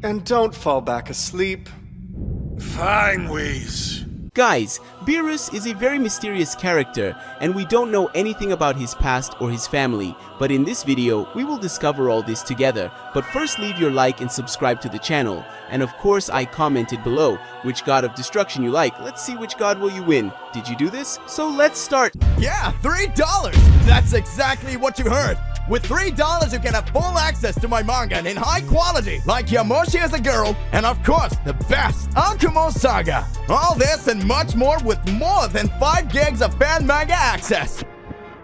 And don't fall back asleep. Fine, Whis. Guys, Beerus is a very mysterious character, and we don't know anything about his past or his family, but in this video, we will discover all this together. But first, leave your like and subscribe to the channel. And of course, I commented below which god of destruction you like. Let's see which god will you win. Did you do this? So let's start. Yeah, $3! That's exactly what you heard! With $3, you can have full access to my manga in high quality, like Yamoshi as a girl, and of course, the best, Akumo Saga. All this and much more with more than 5 gigs of fan manga access.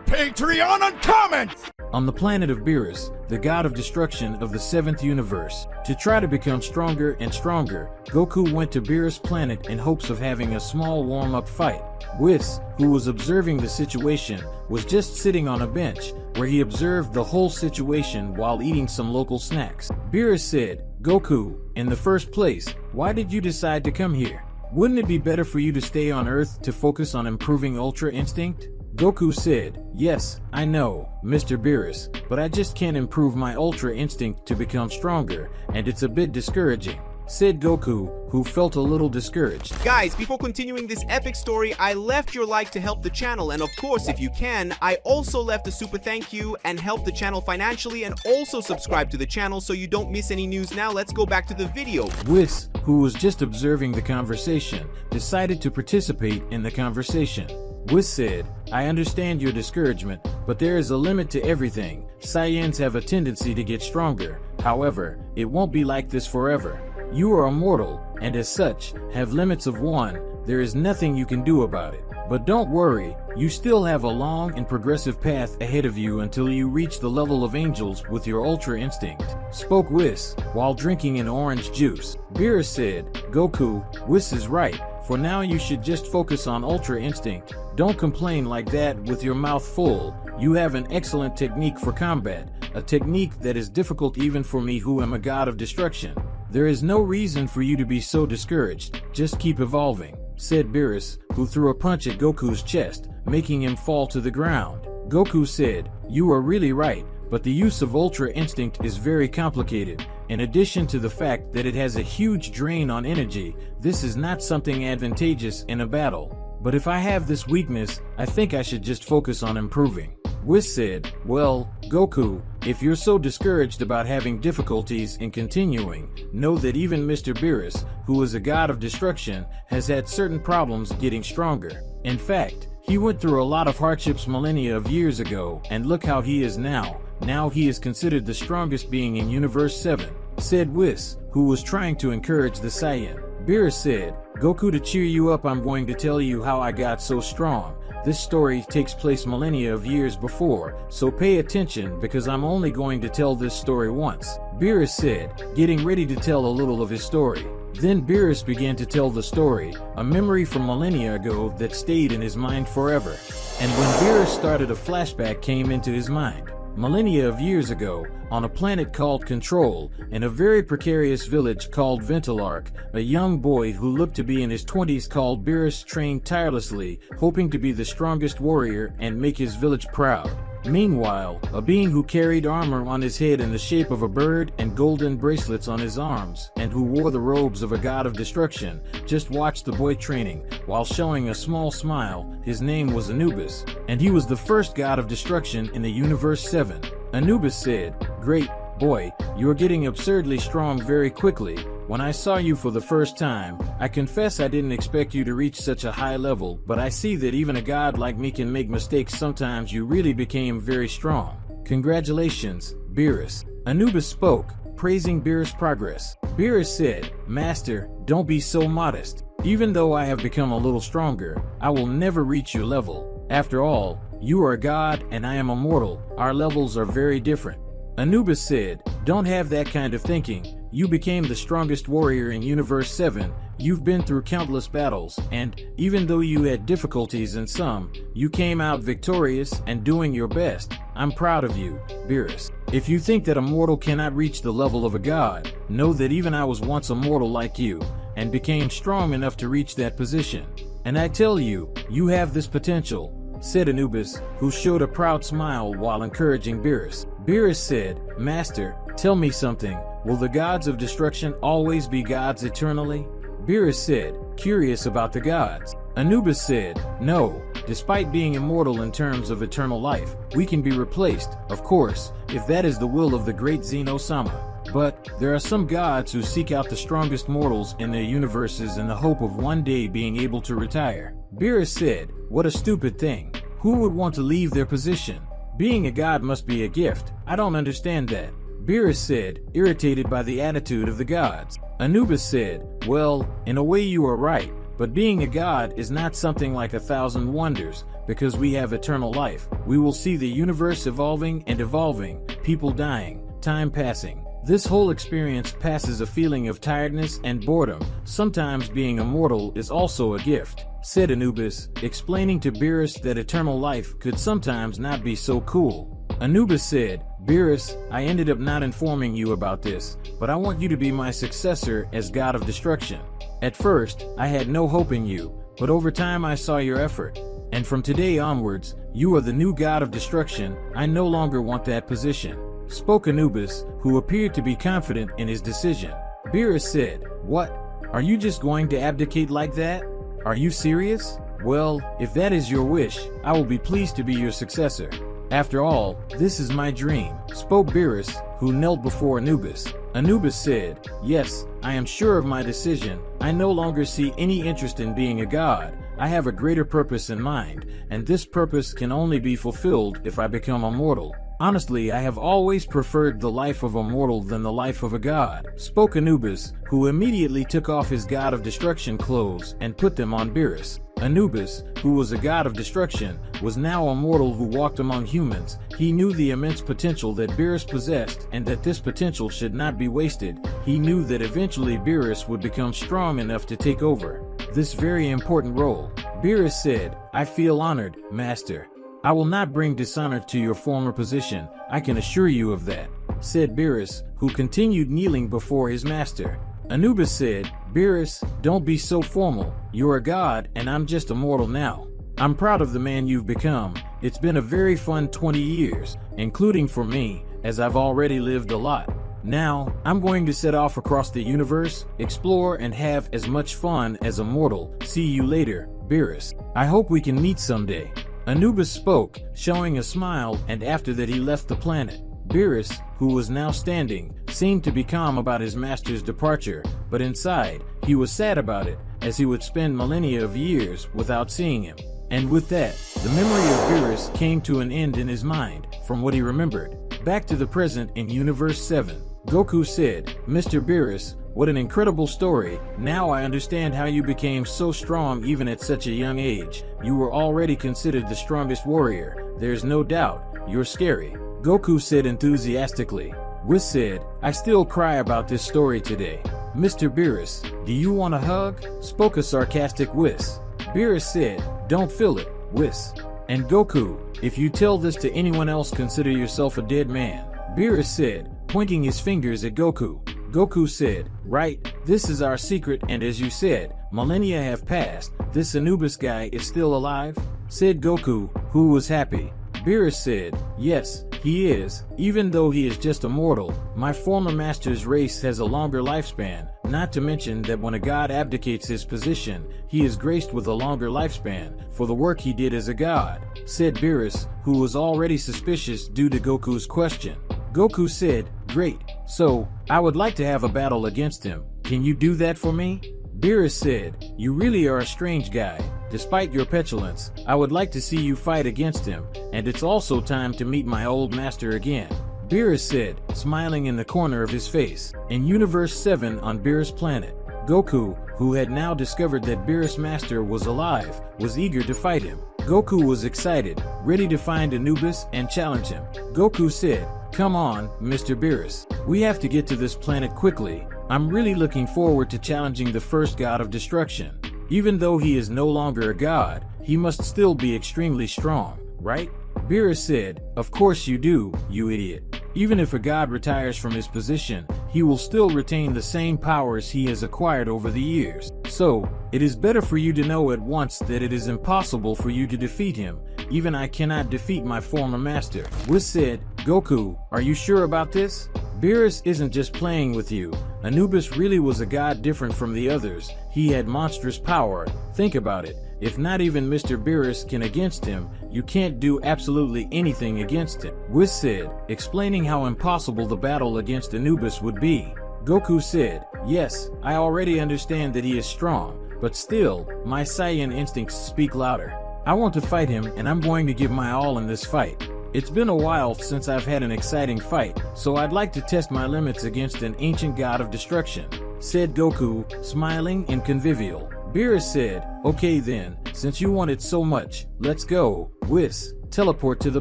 Patreon and comments! On the planet of Beerus, the god of destruction of the 7th universe, to try to become stronger and stronger, Goku went to Beerus' planet in hopes of having a small warm-up fight. Whis, who was observing the situation, was just sitting on a bench, where he observed the whole situation while eating some local snacks. Beerus said, "Goku, in the first place, why did you decide to come here? Wouldn't it be better for you to stay on Earth to focus on improving Ultra Instinct?" Goku said, "Yes, I know, Mr. Beerus, but I just can't improve my Ultra Instinct to become stronger, and it's a bit discouraging," said Goku, who felt a little discouraged. Guys, before continuing this epic story, I left your like to help the channel, and of course, if you can, I also left a super thank you and help the channel financially, and also subscribe to the channel so you don't miss any news. Now let's go back to the video. Whis, who was just observing the conversation, decided to participate in the conversation. Whis said, "I understand your discouragement, but there is a limit to everything. Saiyans have a tendency to get stronger. However, it won't be like this forever. You are immortal, and as such, have limits of 1. There is nothing you can do about it. But don't worry, you still have a long and progressive path ahead of you until you reach the level of angels with your Ultra Instinct," spoke Whis, while drinking an orange juice. Beerus said, "Goku, Whis is right. For now you should just focus on Ultra Instinct. Don't complain like that with your mouth full. You have an excellent technique for combat, a technique that is difficult even for me who am a god of destruction. There is no reason for you to be so discouraged. Just keep evolving," said Beerus, who threw a punch at Goku's chest, making him fall to the ground. Goku said, "You are really right, but the use of Ultra Instinct is very complicated. In addition to the fact that it has a huge drain on energy, this is not something advantageous in a battle. But if I have this weakness, I think I should just focus on improving." Whis said, "Well, Goku, if you're so discouraged about having difficulties in continuing, know that even Mr. Beerus, who is a god of destruction, has had certain problems getting stronger. In fact, he went through a lot of hardships millennia of years ago, and look how he is now. Now he is considered the strongest being in Universe 7, said Whis, who was trying to encourage the Saiyan. Beerus said, "Goku, to cheer you up, I'm going to tell you how I got so strong. This story takes place millennia of years before, so pay attention because I'm only going to tell this story once." Beerus said, getting ready to tell a little of his story. Then Beerus began to tell the story, a memory from millennia ago that stayed in his mind forever. And when Beerus started, a flashback came into his mind. Millennia of years ago, on a planet called Control, in a very precarious village called Ventilark, a young boy who looked to be in his 20s called Beerus trained tirelessly, hoping to be the strongest warrior and make his village proud. Meanwhile, a being who carried armor on his head in the shape of a bird and golden bracelets on his arms, and who wore the robes of a god of destruction, just watched the boy training, while showing a small smile. His name was Anubis, and he was the first god of destruction in the Universe 7. Anubis said, "Great, boy, you're getting absurdly strong very quickly. When I saw you for the first time, I confess I didn't expect you to reach such a high level, but I see that even a god like me can make mistakes sometimes. You really became very strong. Congratulations, Beerus." Anubis spoke, praising Beerus' progress. Beerus said, "Master, don't be so modest. Even though I have become a little stronger, I will never reach your level. After all, you are a god and I am a mortal. Our levels are very different." Anubis said, "Don't have that kind of thinking. You became the strongest warrior in Universe 7, you've been through countless battles, and even though you had difficulties in some, you came out victorious and doing your best. I'm proud of you, Beerus. If you think that a mortal cannot reach the level of a god, know that even I was once a mortal like you, and became strong enough to reach that position. And I tell you, you have this potential," said Anubis, who showed a proud smile while encouraging Beerus. Beerus said, "Master, tell me something. Will the gods of destruction always be gods eternally? Beerus said, curious about the gods. Anubis said, no, despite being immortal in terms of eternal life, we can be replaced, of course, if that is the will of the great Zeno-sama. But there are some gods who seek out the strongest mortals in their universes in the hope of one day being able to retire. Beerus said, what a stupid thing. Who would want to leave their position? Being a god must be a gift. I don't understand that. Beerus said, irritated by the attitude of the gods. Anubis said, well, in a way you are right, but being a god is not something like 1,000 wonders, because we have eternal life. We will see the universe evolving and evolving, people dying, time passing. This whole experience passes a feeling of tiredness and boredom. Sometimes being immortal is also a gift, said Anubis, explaining to Beerus that eternal life could sometimes not be so cool. Anubis said, Beerus, I ended up not informing you about this, but I want you to be my successor as god of destruction. At first, I had no hope in you, but over time I saw your effort. And from today onwards, you are the new god of destruction. I no longer want that position, spoke Anubis, who appeared to be confident in his decision. Beerus said, what? Are you just going to abdicate like that? Are you serious? Well, if that is your wish, I will be pleased to be your successor. After all, this is my dream, spoke Beerus, who knelt before Anubis. Anubis said, yes, I am sure of my decision. I no longer see any interest in being a god. I have a greater purpose in mind, and this purpose can only be fulfilled if I become immortal. Honestly, I have always preferred the life of a mortal than the life of a god, spoke Anubis, who immediately took off his god of destruction clothes and put them on Beerus. Anubis, who was a god of destruction, was now a mortal who walked among humans. He knew the immense potential that Beerus possessed and that this potential should not be wasted. He knew that eventually Beerus would become strong enough to take over this very important role. Beerus said, I feel honored, Master. I will not bring dishonor to your former position, I can assure you of that, said Beerus, who continued kneeling before his master. Anubis said, Beerus, don't be so formal. You're a god, and I'm just a mortal now. I'm proud of the man you've become. It's been a very fun 20 years, including for me, as I've already lived a lot. Now, I'm going to set off across the universe, explore, and have as much fun as a mortal. See you later, Beerus. I hope we can meet someday. Anubis spoke, showing a smile, and after that he left the planet. Beerus, who was now standing, seemed to be calm about his master's departure, but inside, he was sad about it, as he would spend millennia of years without seeing him. And with that, the memory of Beerus came to an end in his mind, from what he remembered. Back to the present in Universe 7. Goku said, Mr. Beerus, what an incredible story. Now I understand how you became so strong even at such a young age. You were already considered the strongest warrior. There's no doubt. You're scary, Goku said enthusiastically. Whis said, I still cry about this story today. Mr. Beerus, do you want a hug? Spoke a sarcastic Whis. Beerus said, don't feel it, Whis. And Goku, if you tell this to anyone else, consider yourself a dead man, Beerus said, pointing his fingers at Goku. Goku said, right, this is our secret, and as you said, millennia have passed. This Anubis guy is still alive? Said Goku, who was happy. Beerus said, yes, he is, even though he is just a mortal. My former master's race has a longer lifespan, not to mention that when a god abdicates his position, he is graced with a longer lifespan for the work he did as a god, said Beerus, who was already suspicious due to Goku's question. Goku said, great, so, I would like to have a battle against him. Can you do that for me? Beerus said, you really are a strange guy. Despite your petulance, I would like to see you fight against him, and it's also time to meet my old master again. Beerus said, smiling in the corner of his face. In Universe 7 on Beerus' planet, Goku, who had now discovered that Beerus' master was alive, was eager to fight him. Goku was excited, ready to find Anubis and challenge him. Goku said, come on, Mr. Beerus. We have to get to this planet quickly. I'm really looking forward to challenging the first god of destruction. Even though he is no longer a god, he must still be extremely strong, right? Beerus said, of course you do, you idiot. Even if a god retires from his position, he will still retain the same powers he has acquired over the years. So, it is better for you to know at once that it is impossible for you to defeat him. Even I cannot defeat my former master. Whis said, Goku, are you sure about this? Beerus isn't just playing with you. Anubis really was a god different from the others. He had monstrous power. Think about it. If not even Mr. Beerus can against him, you can't do absolutely anything against him. Whis said, explaining how impossible the battle against Anubis would be. Goku said, yes, I already understand that he is strong, but still, my Saiyan instincts speak louder. I want to fight him, and I'm going to give my all in this fight. It's been a while since I've had an exciting fight, so I'd like to test my limits against an ancient god of destruction, said Goku, smiling and convivial. Beerus said, okay then, since you want it so much, let's go. Whis, teleport to the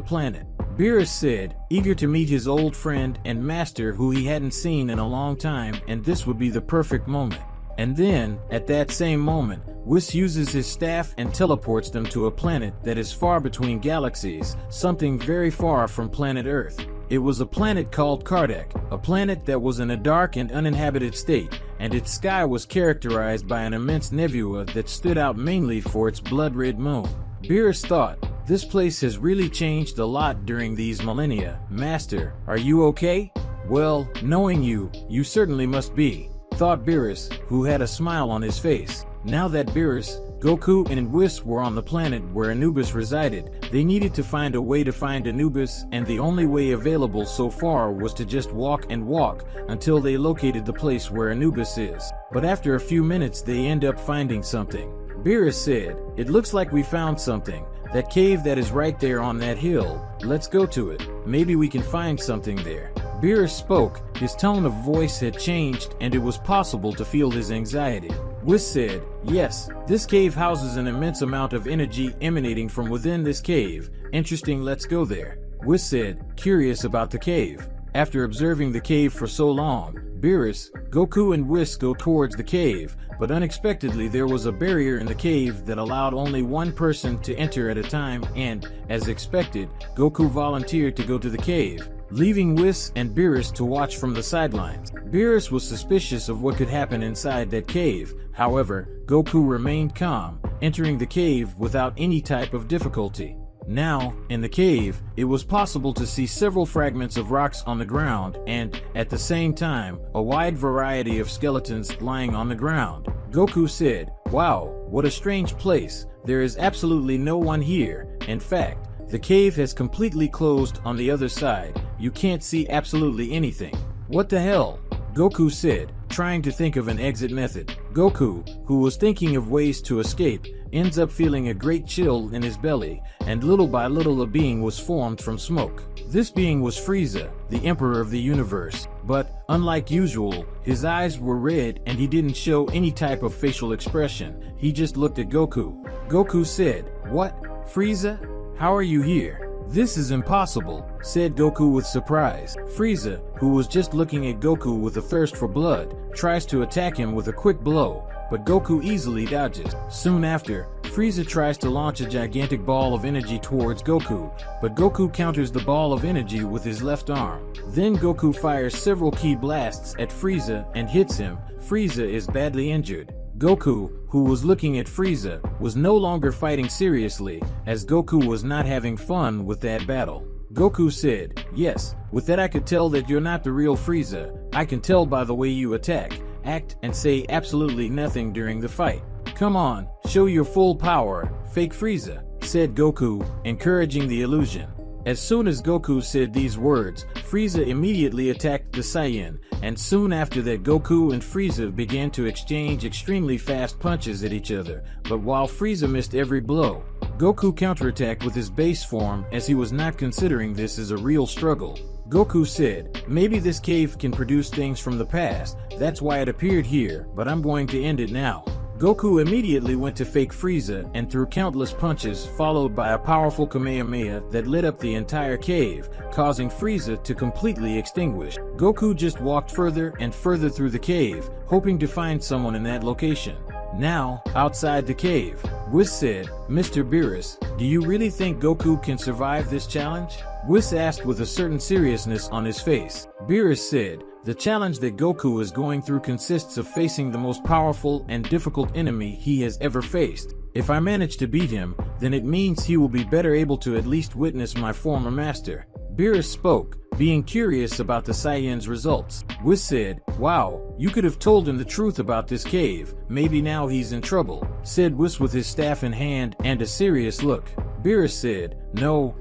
planet. Beerus said, eager to meet his old friend and master who he hadn't seen in a long time, and this would be the perfect moment. And then, at that same moment, Whis uses his staff and teleports them to a planet that is far between galaxies, something very far from planet Earth. It was a planet called Kardec, a planet that was in a dark and uninhabited state, and its sky was characterized by an immense nebula that stood out mainly for its blood-red moon. Beerus thought, this place has really changed a lot during these millennia. Master, are you okay? Well, knowing you, you certainly must be, thought Beerus, who had a smile on his face. Now that Beerus, Goku, and Whis were on the planet where Anubis resided, they needed to find a way to find Anubis, and the only way available so far was to just walk and walk until they located the place where Anubis is. But after a few minutes they end up finding something. Beerus said, it looks like we found something. That cave that is right there on that hill. Let's go to it. Maybe we can find something there. Beerus spoke, his tone of voice had changed and it was possible to feel his anxiety. Whis said, yes, this cave houses an immense amount of energy emanating from within this cave. Interesting, let's go there. Whis said, curious about the cave. After observing the cave for so long, Beerus, Goku and Whis go towards the cave, but unexpectedly there was a barrier in the cave that allowed only one person to enter at a time and, as expected, Goku volunteered to go to the cave, leaving Whis and Beerus to watch from the sidelines. Beerus was suspicious of what could happen inside that cave. However, Goku remained calm, entering the cave without any type of difficulty. Now, in the cave, it was possible to see several fragments of rocks on the ground and, at the same time, a wide variety of skeletons lying on the ground. Goku said, wow, what a strange place. There is absolutely no one here. In fact, the cave has completely closed on the other side. You can't see absolutely anything. What the hell? Goku said, trying to think of an exit method. Goku, who was thinking of ways to escape, ends up feeling a great chill in his belly, and little by little a being was formed from smoke. This being was Frieza, the Emperor of the universe. But, unlike usual, his eyes were red and he didn't show any type of facial expression. He just looked at Goku. Goku said, what? Frieza? How are you here? This is impossible, said Goku with surprise. Frieza, who was just looking at Goku with a thirst for blood, tries to attack him with a quick blow, but Goku easily dodges. Soon after, Frieza tries to launch a gigantic ball of energy towards Goku, but Goku counters the ball of energy with his left arm. Then Goku fires several key blasts at Frieza and hits him. Frieza is badly injured. Goku, who was looking at Frieza, was no longer fighting seriously, as Goku was not having fun with that battle. Goku said, yes, with that I could tell that you're not the real Frieza. I can tell by the way you attack, act, and say absolutely nothing during the fight. Come on, show your full power, fake Frieza, said Goku, encouraging the illusion. As soon as Goku said these words, Frieza immediately attacked the Saiyan, and soon after that Goku and Frieza began to exchange extremely fast punches at each other, but while Frieza missed every blow, Goku counterattacked with his base form as he was not considering this as a real struggle. Goku said, maybe this cave can produce things from the past, that's why it appeared here, but I'm going to end it now. Goku immediately went to fake Frieza and threw countless punches followed by a powerful Kamehameha that lit up the entire cave, causing Frieza to completely extinguish. Goku just walked further and further through the cave, hoping to find someone in that location. Now, outside the cave, Whis said, Mr. Beerus, do you really think Goku can survive this challenge? Whis asked with a certain seriousness on his face. Beerus said, the challenge that Goku is going through consists of facing the most powerful and difficult enemy he has ever faced. If I manage to beat him, then it means he will be better able to at least witness my former master. Beerus spoke, being curious about the Saiyan's results. Whis said, "Wow, you could have told him the truth about this cave. Maybe now he's in trouble," said Whis with his staff in hand and a serious look. Beerus said, No,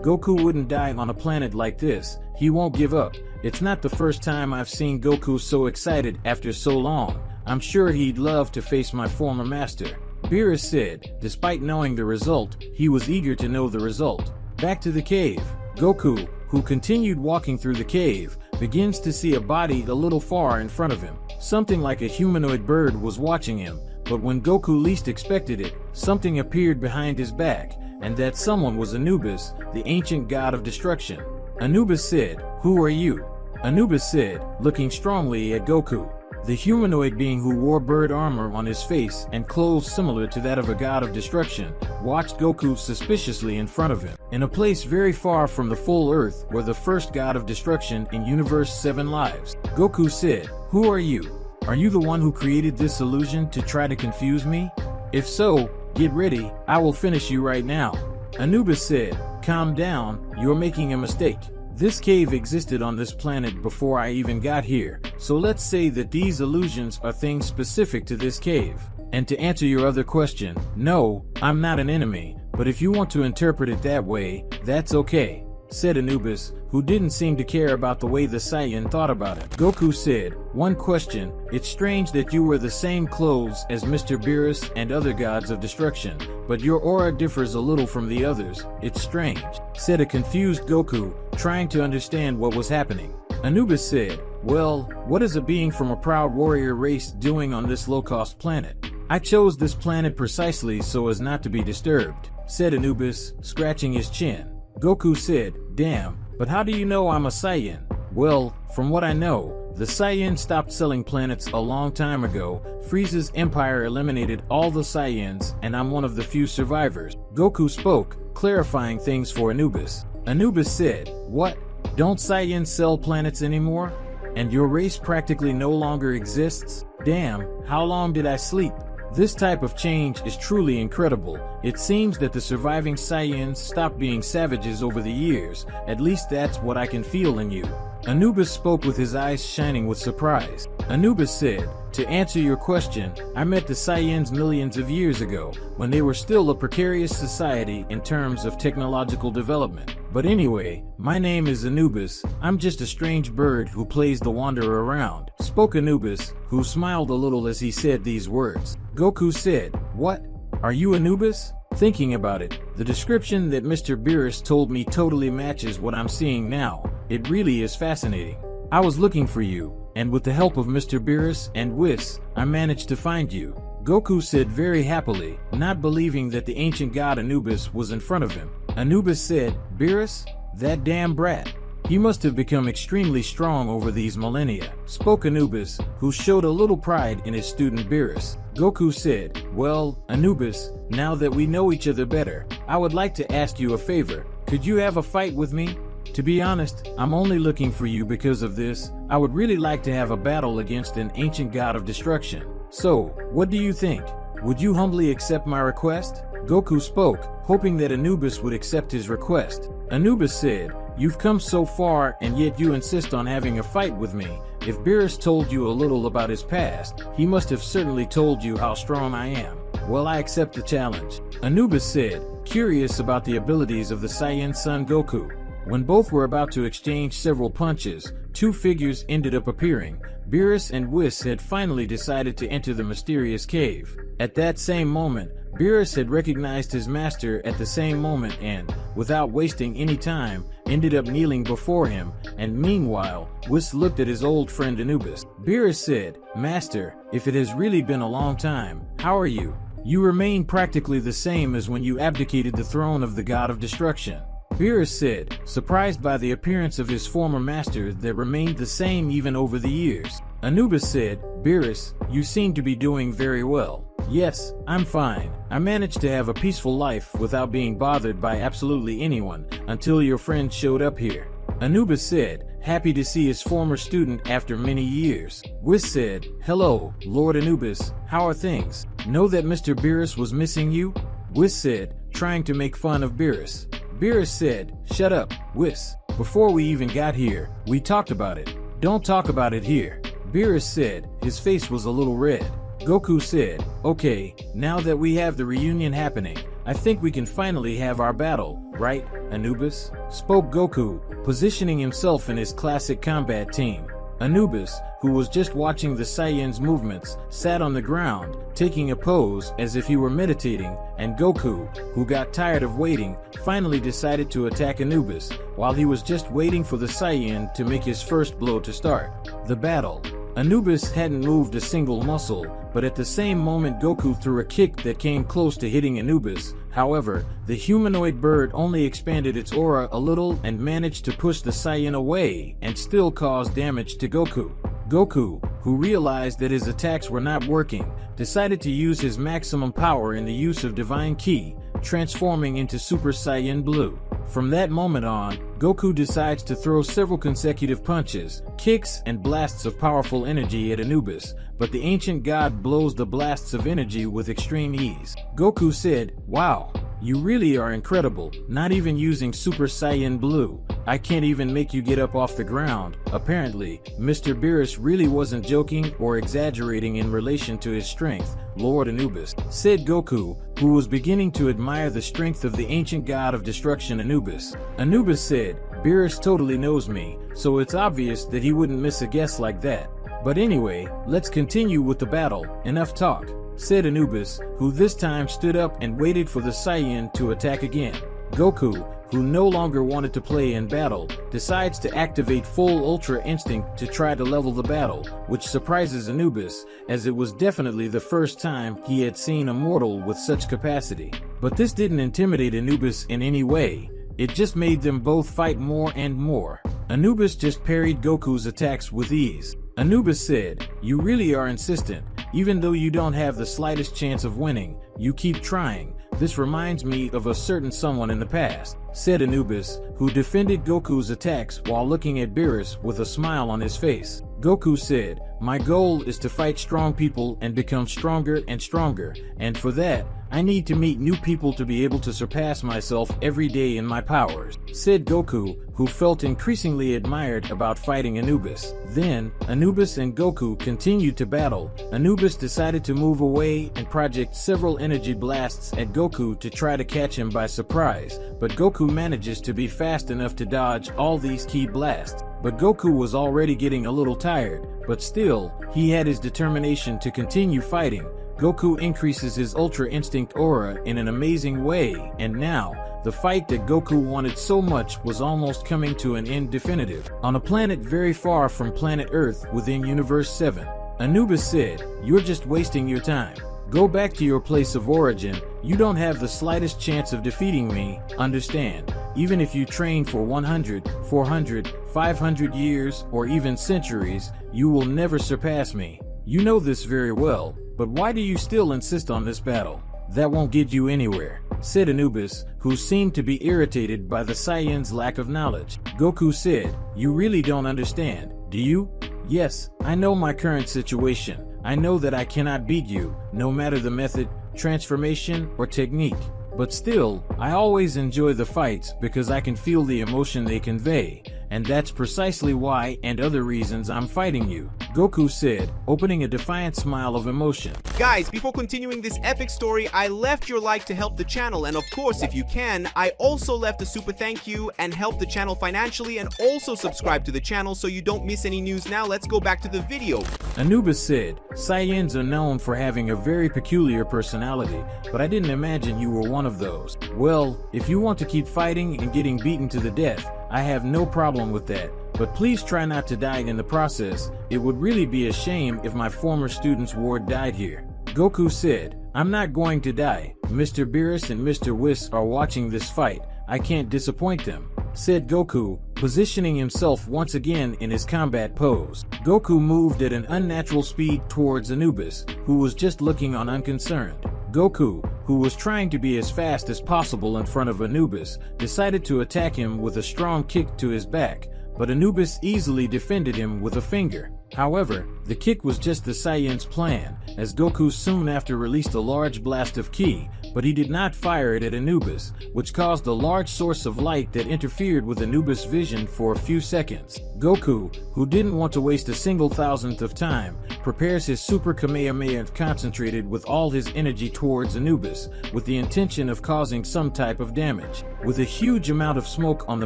Goku wouldn't die on a planet like this. He won't give up. It's not the first time I've seen Goku so excited after so long. I'm sure he'd love to face my former master." Beerus said, despite knowing the result, he was eager to know the result. Back to the cave. Goku, who continued walking through the cave, begins to see a body a little far in front of him. Something like a humanoid bird was watching him, but when Goku least expected it, something appeared behind his back, and that someone was Anubis, the ancient god of destruction. Anubis said, "Who are you?" Anubis said, looking strongly at Goku. The humanoid being, who wore bird armor on his face and clothes similar to that of a god of destruction, watched Goku suspiciously in front of him. In a place very far from the full Earth were the first god of destruction in Universe 7 Lives. Goku said, "Who are you? Are you the one who created this illusion to try to confuse me? If so, get ready, I will finish you right now." Anubis said, "Calm down, you're making a mistake. This cave existed on this planet before I even got here, so let's say that these illusions are things specific to this cave. And to answer your other question, no, I'm not an enemy, but if you want to interpret it that way, that's okay," said Anubis, who didn't seem to care about the way the Saiyan thought about it. Goku said, "One question, it's strange that you wear the same clothes as Mr. Beerus and other gods of destruction, but your aura differs a little from the others. It's strange," said a confused Goku, trying to understand what was happening. Anubis said, "Well, what is a being from a proud warrior race doing on this low-cost planet? I chose this planet precisely so as not to be disturbed," said Anubis, scratching his chin. Goku said, "Damn, but how do you know I'm a Saiyan?" "Well, from what I know, the Saiyan stopped selling planets a long time ago. Frieza's empire eliminated all the Saiyans, and I'm one of the few survivors." Goku spoke, clarifying things for Anubis. Anubis said, "What? Don't Saiyans sell planets anymore? And your race practically no longer exists? Damn, how long did I sleep?" This type of change is truly incredible. It seems that the surviving Saiyans stopped being savages over the years. At least that's what I can feel in you. Anubis spoke with his eyes shining with surprise. Anubis said, "To answer your question, I met the Saiyans millions of years ago, when they were still a precarious society in terms of technological development. But anyway, my name is Anubis. I'm just a strange bird who plays the wanderer around," spoke Anubis, who smiled a little as he said these words. Goku said, "What? Are you Anubis?" Thinking about it, the description that Mr. Beerus told me totally matches what I'm seeing now. It really is fascinating. I was looking for you, and with the help of Mr. Beerus and Whis, I managed to find you," Goku said very happily, not believing that the ancient god Anubis was in front of him. Anubis said, "Beerus? That damn brat. He must have become extremely strong over these millennia," spoke Anubis, who showed a little pride in his student Beerus. Goku said, "Well, Anubis, now that we know each other better, I would like to ask you a favor. Could you have a fight with me? To be honest, I'm only looking for you because of this. I would really like to have a battle against an ancient god of destruction. So, what do you think? Would you humbly accept my request?" Goku spoke, hoping that Anubis would accept his request. Anubis said, "You've come so far and yet you insist on having a fight with me. If Beerus told you a little about his past, he must have certainly told you how strong I am. Well, I accept the challenge," Anubis said, curious about the abilities of the Saiyan son Goku. When both were about to exchange several punches, two figures ended up appearing. Beerus and Whis had finally decided to enter the mysterious cave. At that same moment, Beerus had recognized his master at the same moment and, without wasting any time, ended up kneeling before him, and meanwhile, Whis looked at his old friend Anubis. Beerus said, "Master, if it has really been a long time, how are you? You remain practically the same as when you abdicated the throne of the god of destruction." Beerus said, surprised by the appearance of his former master that remained the same even over the years. Anubis said, "Beerus, you seem to be doing very well." "Yes, I'm fine. I managed to have a peaceful life without being bothered by absolutely anyone until your friend showed up here," Anubis said, happy to see his former student after many years. Whis said, "Hello, Lord Anubis, how are things? Know that Mr. Beerus was missing you?" Whis said, trying to make fun of Beerus. Beerus said, "Shut up, Whis. Before we even got here, we talked about it. Don't talk about it here. Beerus said. His face was a little red. Goku said, okay, now that we have the reunion happening, I think we can finally have our battle, right, Anubis? Spoke Goku, positioning himself in his classic combat team. Anubis, who was just watching the Saiyans' movements, sat on the ground, taking a pose as if he were meditating, and Goku, who got tired of waiting, finally decided to attack Anubis, while he was just waiting for the Saiyan to make his first blow to start the battle. Anubis hadn't moved a single muscle, but at the same moment Goku threw a kick that came close to hitting Anubis. However, the humanoid bird only expanded its aura a little and managed to push the Saiyan away and still cause damage to Goku. Goku, who realized that his attacks were not working, decided to use his maximum power in the use of Divine Ki, transforming into Super Saiyan Blue. From that moment on, Goku decides to throw several consecutive punches, kicks, and blasts of powerful energy at Anubis, but the ancient god blows the blasts of energy with extreme ease. Goku said, "Wow, you really are incredible, not even using Super Saiyan Blue. I can't even make you get up off the ground." Apparently, Mr. Beerus really wasn't joking or exaggerating in relation to his strength, Lord Anubis, said Goku, who was beginning to admire the strength of the ancient god of destruction Anubis. Anubis said, "Beerus totally knows me, so it's obvious that he wouldn't miss a guess like that. But anyway, let's continue with the battle. Enough talk," said Anubis, who this time stood up and waited for the Saiyan to attack again. Goku, who no longer wanted to play in battle, decides to activate full Ultra Instinct to try to level the battle, which surprises Anubis, as it was definitely the first time he had seen a mortal with such capacity. But this didn't intimidate Anubis in any way. It just made them both fight more and more. Anubis just parried Goku's attacks with ease. Anubis said, "You really are insistent. Even though you don't have the slightest chance of winning, you keep trying. This reminds me of a certain someone in the past," said Anubis, who defended Goku's attacks while looking at Beerus with a smile on his face. Goku said, "My goal is to fight strong people and become stronger and stronger, and for that, I need to meet new people to be able to surpass myself every day in my powers," said Goku, who felt increasingly admired about fighting Anubis. Then, Anubis and Goku continued to battle. Anubis decided to move away and project several energy blasts at Goku to try to catch him by surprise, but Goku manages to be fast enough to dodge all these key blasts. But Goku was already getting a little tired, but still, he had his determination to continue fighting. Goku increases his Ultra Instinct aura in an amazing way, and now, the fight that Goku wanted so much was almost coming to an end definitive. On a planet very far from planet Earth within Universe 7, Anubis said, "You're just wasting your time. Go back to your place of origin. You don't have the slightest chance of defeating me, understand? Even if you train for 100, 400, 500 years, or even centuries, you will never surpass me. You know this very well, but why do you still insist on this battle? That won't get you anywhere," said Anubis, who seemed to be irritated by the Saiyan's lack of knowledge. Goku said, "You really don't understand, do you? Yes, I know my current situation. I know that I cannot beat you, no matter the method, transformation, or technique. But still, I always enjoy the fights because I can feel the emotion they convey, and that's precisely why and other reasons I'm fighting you," Goku said, opening a defiant smile of emotion. Guys, before continuing this epic story, I left your like to help the channel, and of course, if you can, I also left a super thank you and help the channel financially, and also subscribe to the channel so you don't miss any news. Now let's go back to the video. Anubis said, "Saiyans are known for having a very peculiar personality, but I didn't imagine you were one of those. Well, if you want to keep fighting and getting beaten to the death, I have no problem with that, but please try not to die in the process. It would really be a shame if my former student's ward died here." Goku said, "I'm not going to die. Mr. Beerus and Mr. Whis are watching this fight. I can't disappoint them," said Goku, positioning himself once again in his combat pose. Goku moved at an unnatural speed towards Anubis, who was just looking on unconcerned. Goku, who was trying to be as fast as possible in front of Anubis, decided to attack him with a strong kick to his back, but Anubis easily defended him with a finger. However, the kick was just the Saiyan's plan, as Goku soon after released a large blast of ki, but he did not fire it at Anubis, which caused a large source of light that interfered with Anubis' vision for a few seconds. Goku, who didn't want to waste a single thousandth of time, prepares his Super Kamehameha concentrated with all his energy towards Anubis, with the intention of causing some type of damage. With a huge amount of smoke on the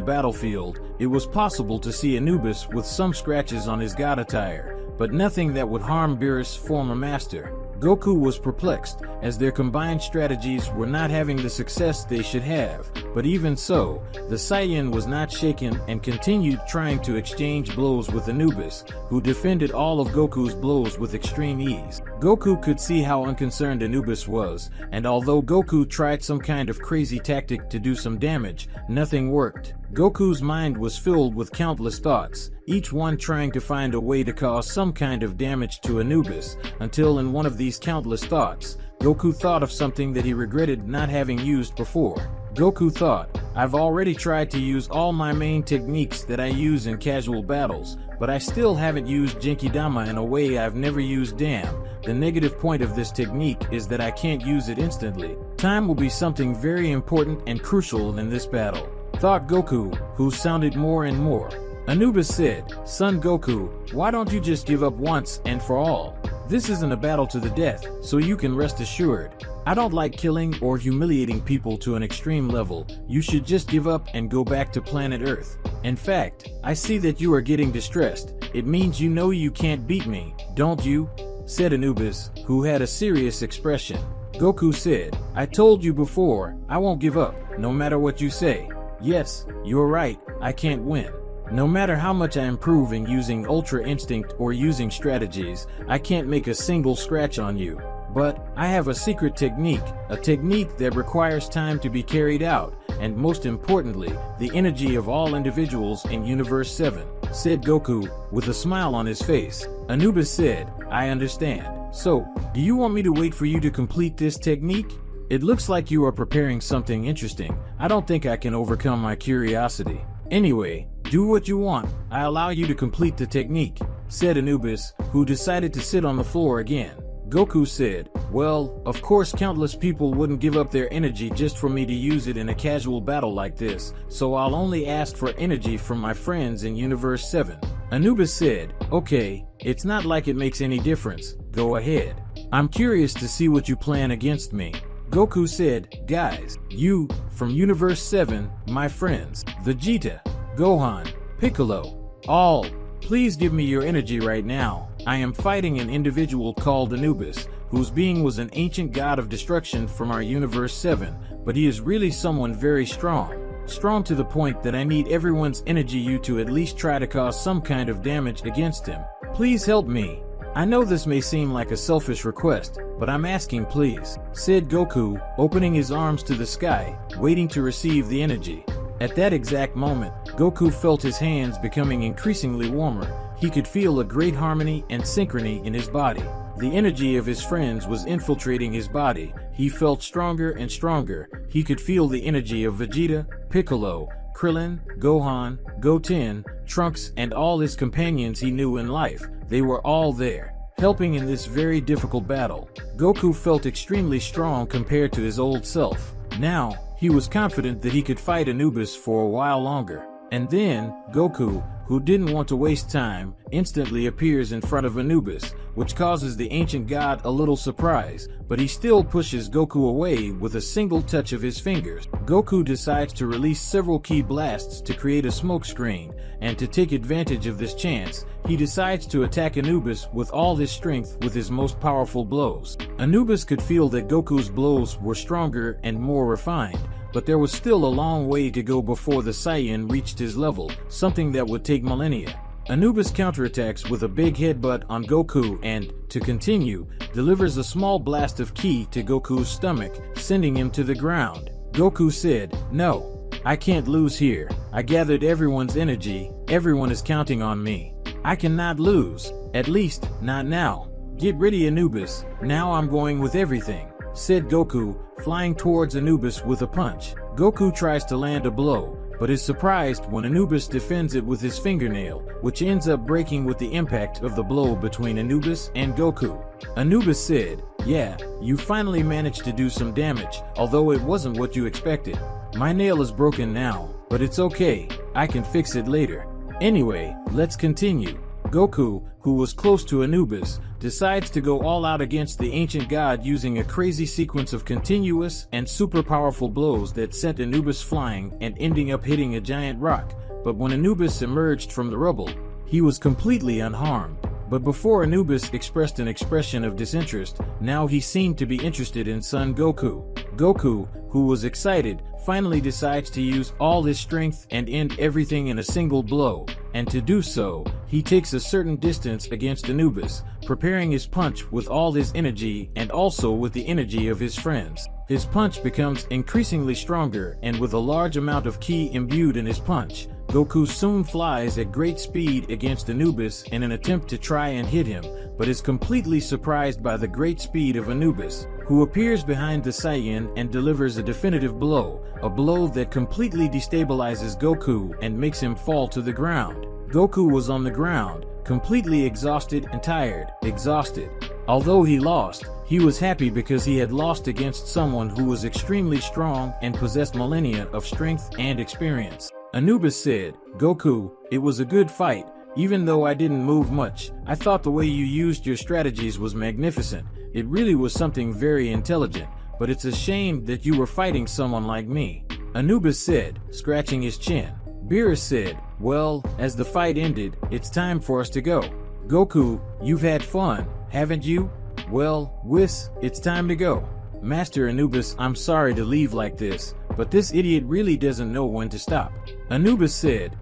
battlefield, it was possible to see Anubis with some scratches on his god attire, but nothing that would harm Beerus' former master. Goku was perplexed, as their combined strategies were not having the success they should have, but even so, the Saiyan was not shaken and continued trying to exchange blows with Anubis, who defended all of Goku's blows with extreme ease. Goku could see how unconcerned Anubis was, and although Goku tried some kind of crazy tactic to do some damage, nothing worked. Goku's mind was filled with countless thoughts, each one trying to find a way to cause some kind of damage to Anubis, until in one of these countless thoughts, Goku thought of something that he regretted not having used before. Goku thought, I've already tried to use all my main techniques that I use in casual battles, but I still haven't used Genkidama in a way I've never used. Damn, the negative point of this technique is that I can't use it instantly. Time will be something very important and crucial in this battle, thought Goku, who sounded more and more. Anubis said, Son Goku, why don't you just give up once and for all? This isn't a battle to the death, so you can rest assured. I don't like killing or humiliating people to an extreme level. You should just give up and go back to planet Earth. In fact, I see that you are getting distressed. It means you know you can't beat me, don't you? Said Anubis, who had a serious expression. Goku said, I told you before, I won't give up, no matter what you say. Yes, you're right, I can't win. No matter how much I improve in using Ultra Instinct or using strategies, I can't make a single scratch on you. But I have a secret technique, a technique that requires time to be carried out, and most importantly, the energy of all individuals in Universe 7, said Goku, with a smile on his face. Anubis said, I understand. So, do you want me to wait for you to complete this technique? It looks like you are preparing something interesting. I don't think I can overcome my curiosity. Anyway, do what you want. I allow you to complete the technique, said Anubis, who decided to sit on the floor again. Goku said, well, of course countless people wouldn't give up their energy just for me to use it in a casual battle like this, so I'll only ask for energy from my friends in Universe 7. Anubis said, okay, it's not like it makes any difference. Go ahead. I'm curious to see what you plan against me. Goku said, guys, you, from Universe 7, my friends, Vegeta, Gohan, Piccolo, all, please give me your energy right now. I am fighting an individual called Anubis, whose being was an ancient god of destruction from our Universe 7, but he is really someone very strong. Strong to the point that I need everyone's energy you to at least try to cause some kind of damage against him. Please help me. I know this may seem like a selfish request, but I'm asking please, said Goku, opening his arms to the sky, waiting to receive the energy. At that exact moment, Goku felt his hands becoming increasingly warmer. He could feel a great harmony and synchrony in his body. The energy of his friends was infiltrating his body. He felt stronger and stronger. He could feel the energy of Vegeta, Piccolo, Krillin, Gohan, Goten, Trunks, and all his companions he knew in life. They were all there, helping in this very difficult battle. Goku felt extremely strong compared to his old self. Now, he was confident that he could fight Anubis for a while longer. And then, Goku, who didn't want to waste time, instantly appears in front of Anubis, which causes the ancient god a little surprise, but he still pushes Goku away with a single touch of his fingers. Goku decides to release several ki blasts to create a smoke screen, and to take advantage of this chance, he decides to attack Anubis with all his strength with his most powerful blows. Anubis could feel that Goku's blows were stronger and more refined, but there was still a long way to go before the Saiyan reached his level, something that would take millennia. Anubis counterattacks with a big headbutt on Goku and, to continue, delivers a small blast of ki to Goku's stomach, sending him to the ground. Goku said, no, I can't lose here. I gathered everyone's energy, everyone is counting on me. I cannot lose, at least, not now. Get ready Anubis, now I'm going with everything, said Goku, flying towards Anubis with a punch. Goku tries to land a blow, but is surprised when Anubis defends it with his fingernail, which ends up breaking with the impact of the blow between Anubis and Goku. Anubis said, "Yeah, you finally managed to do some damage, although it wasn't what you expected. My nail is broken now, but it's okay, I can fix it later. Anyway, let's continue." Goku, who was close to Anubis, decides to go all out against the ancient god using a crazy sequence of continuous and super powerful blows that sent Anubis flying and ending up hitting a giant rock. But when Anubis emerged from the rubble, he was completely unharmed. But before Anubis expressed an expression of disinterest, now he seemed to be interested in Son Goku. Goku, who was excited, finally decides to use all his strength and end everything in a single blow, and to do so, he takes a certain distance against Anubis, preparing his punch with all his energy and also with the energy of his friends. His punch becomes increasingly stronger, and with a large amount of ki imbued in his punch, Goku soon flies at great speed against Anubis in an attempt to try and hit him, but is completely surprised by the great speed of Anubis, who appears behind the Saiyan and delivers a definitive blow, a blow that completely destabilizes Goku and makes him fall to the ground. Goku was on the ground, completely exhausted and tired, exhausted. Although he lost, he was happy because he had lost against someone who was extremely strong and possessed millennia of strength and experience. Anubis said, "Goku, it was a good fight, even though I didn't move much. I thought the way you used your strategies was magnificent. It really was something very intelligent, but it's a shame that you were fighting someone like me." Anubis said, scratching his chin. Beerus said, "Well, as the fight ended, it's time for us to go. Goku, you've had fun, haven't you? Well, Whis, it's time to go. Master Anubis, I'm sorry to leave like this, but this idiot really doesn't know when to stop." Anubis said,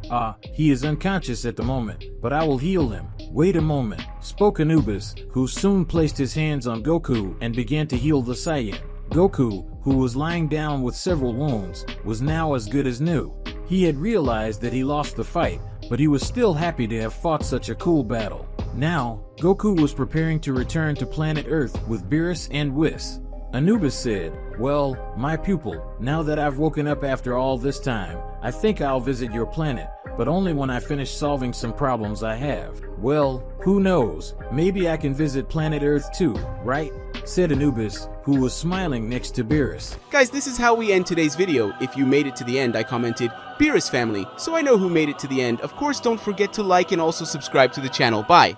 He is unconscious at the moment, but I will heal him. Wait a moment," spoke Anubis, who soon placed his hands on Goku and began to heal the Saiyan. Goku, who was lying down with several wounds, was now as good as new. He had realized that he lost the fight, but he was still happy to have fought such a cool battle. Now, Goku was preparing to return to planet Earth with Beerus and Whis. Anubis said, "Well, my pupil, now that I've woken up after all this time, I think I'll visit your planet, but only when I finish solving some problems I have. Well, who knows, maybe I can visit planet Earth too, right?" said Anubis, who was smiling next to Beerus. Guys, this is how we end today's video. If you made it to the end, I commented, Beerus family, so I know who made it to the end. Of course, don't forget to like and also subscribe to the channel. Bye.